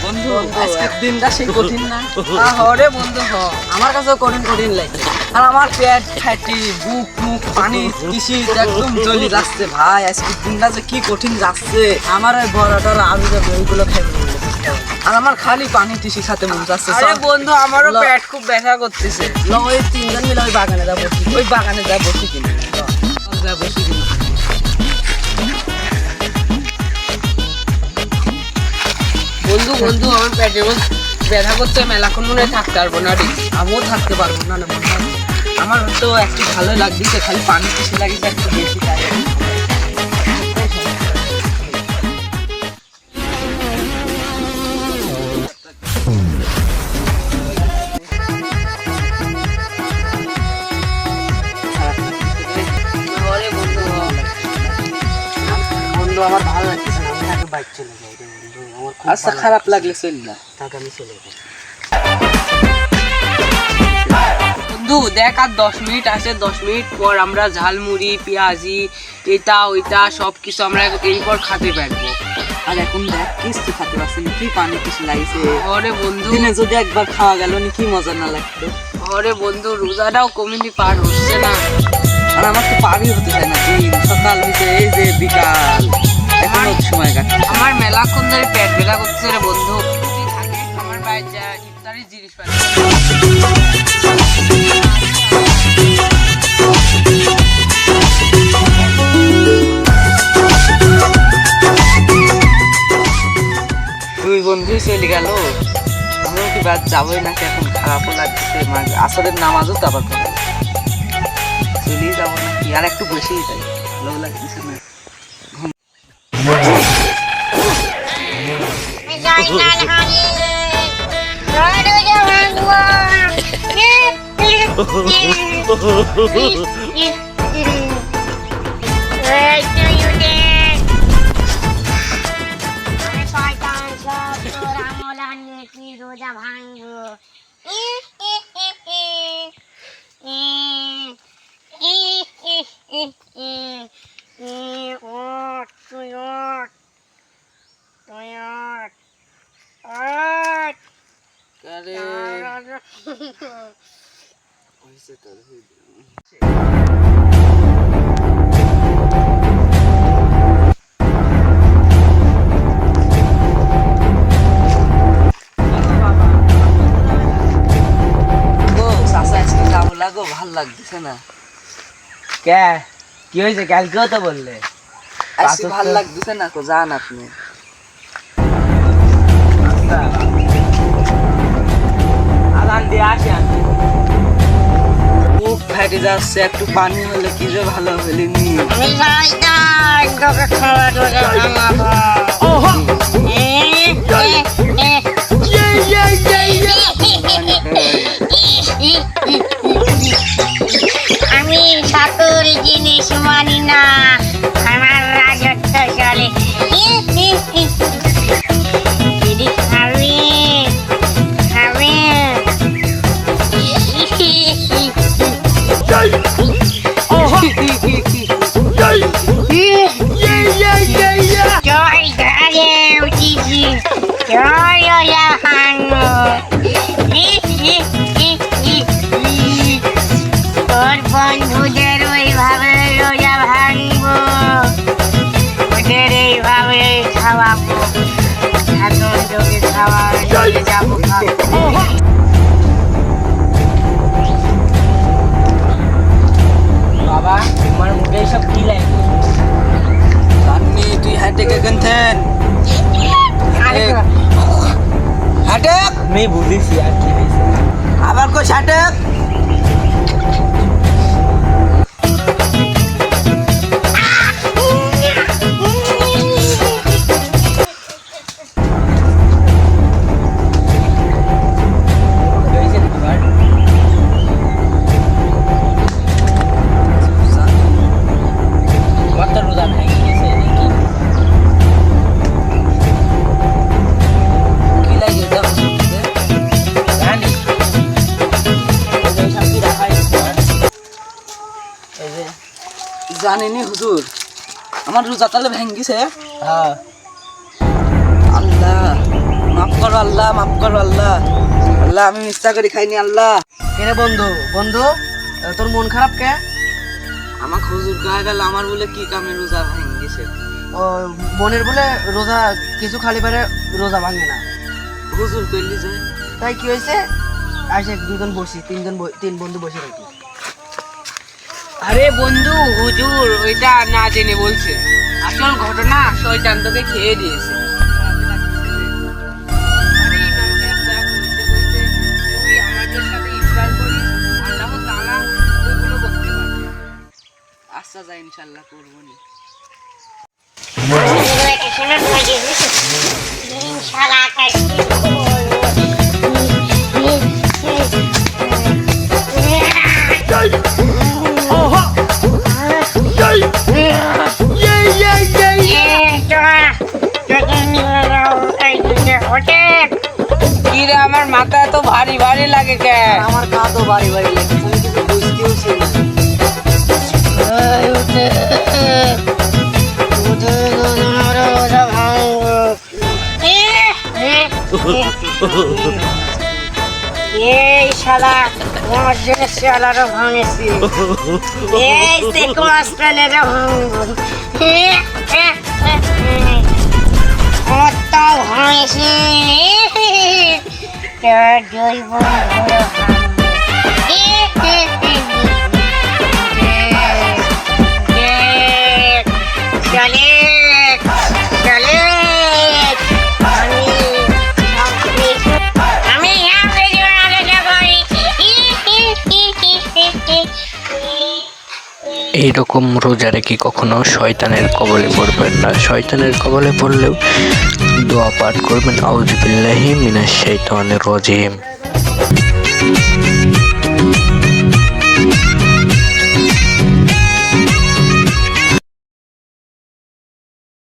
বন্ধু আজকের দিনটা সেই কঠিন না? হরে বন্ধু হ, আমার কাছেও কঠিন লাগছে। আর আমার পেট ফ্যাটি, বুক মুখ পানি কিসি একদম চলে যাচ্ছে ভাই। আজকের দিনটা যে কি কঠিন যাচ্ছে। আমার ওই বড়টার আলু যাবে ওইগুলো খাইবে বলে। আর আমার খালি পানি টিসি খাতে মন যাচ্ছে। আরে বন্ধু আমারও পেট খুব ব্যথা করতেছে। ওই তিনজন মিলে ওই বাগানে যাবো, ওই বাগানে যা বসি কিনা, যা বসি কিনা। বন্ধু আমার পেটে ব্যথা করতে মেলাক্ষণ মনে হয় থাকতে পারবো না রে। আমিও থাকতে পারবো না। আমার তো একটু ভালো লাগছে, খালি পানি কিছু লাগিছে একটু বেশি তাই। বন্ধু আমার ভালো লাগতেছে না, আমি আগে বাইক চলে যাই রে বন্ধু। আমার খুব আচ্ছা খারাপ লাগলে চল না, টাকা আমি চলে যাই। বন্ধু দেখ আর 10 মিনিট আছে, 10 মিনিট পর আমরা ঝালমুড়ি পেঁয়াজি এটা ওইটা সব কিছু আমরা এরপর খেতে পারবো। আর এখন দেখ কিছু খেতে পারছি না, কি পানি কিছু লাগছে। ওরে বন্ধু দিনে যদি একবার খাওয়া গেল নি কি মজা না লাগতো। ওরে বন্ধু রোজাটাও কমিনি পার হচ্ছে না। আর আমার তো পারি হতে চায় না, দিন সকাল হইতে এই যে বিকাল এখন সময় কাটছে। আমার মেলাক্ষণ ধরে পেট ব্যথা করছে রে বন্ধু। তুই থাকিস আমার বাইরে যা ইফতারি জিনিস পাই। দুই বন্ধু চলে গেল, আমিও কি বাদ যাবোই নাকি? এখন খারাপও লাগছে, আসরের নামাজও তো আবার করে চলেই যাবো নাকি? আর একটু বসেই যাই, ভালো লাগতেছে না। রোজা ভাঙবো ভাল লাগতেছে না। কে কি হয়েছে? কালকেও তো বললে আজকে ভাল লাগতেছে না, তো যান আপনি। আদান দিয়ে আসি আমি। মুখ ফেটে যাচ্ছে, একটু পানি হলে কি যে ভালো হলে নি। আমি সকল জিনিস মানি না, আমার রাজত্ব চলে। জয় দেব দিদি, জয় তোর বন্ধুদের ওইভাবে রোজা ভাঙবো, ওদের এইভাবে খাওয়াবো, আনন্দকে খাওয়া যাবো। বাবা তোমার মুখে সব কি লাগবে? জানি তুই হাটে গেছেন হাটে, আমি বুঝেছি আর কি হয়েছে। আবার কই হাটে। জানেনি হুজুর, আমার রোজা তাহলে ভেঙ্গিছে। হ্যাঁ আল্লাহ মাফ করো আল্লাহ মাফ করো আল্লাহ। আল্লাহ আমি মিথ্যা করে খাইনি আল্লাহ। কেরে বন্ধু বন্ধু তোর মন খারাপ কে? আমার হুজুর গায়ে গেল আমার বলে কি কামে রোজা ভেঙে গেছে। ও বোনের বলে রোজা কিছু খালি পারে রোজা ভাঙে না। হুজুর কইলি যে তাই কি হয়েছে? আসে দুজন বসি, তিন বন্ধু বসে থাকি। আরে বন্ধু হুজুর ওইটা না জেনে বলছে, আসল ঘটনা শয়তান তোকে খেয়ে দিয়েছে। আরে ইমাম সাহেব যা বলতে বলতে তুই আমাদের সাথে ইফতার করিস, আল্লাহ তাআলা ওইগুলো করতে পারবে। আচ্ছা যা ইনশাআল্লাহ করবো নি। কি রে আমার মাথা এত ভারী ভারী লাগে কেন? আমার কাঁধও বাড়ি বাড়ি লেগেছে, আমি কিছু বুঝতেও ছিল না। এই শালা মসজিদ শালারও ভাঙেছি, এই শেখ মাস্টারেরও ভাঙবো, কত ভাঙেছি, তোর জৈব চলে চলে আমি এইরকম রোজা রেখে কখনো শয়তানের কবলে পড়বেন না। শয়তানের কবলে পড়লেও দোয়া পাঠ করবেন, আউযু বিল্লাহি মিনাশ শাইতানির রাজিম।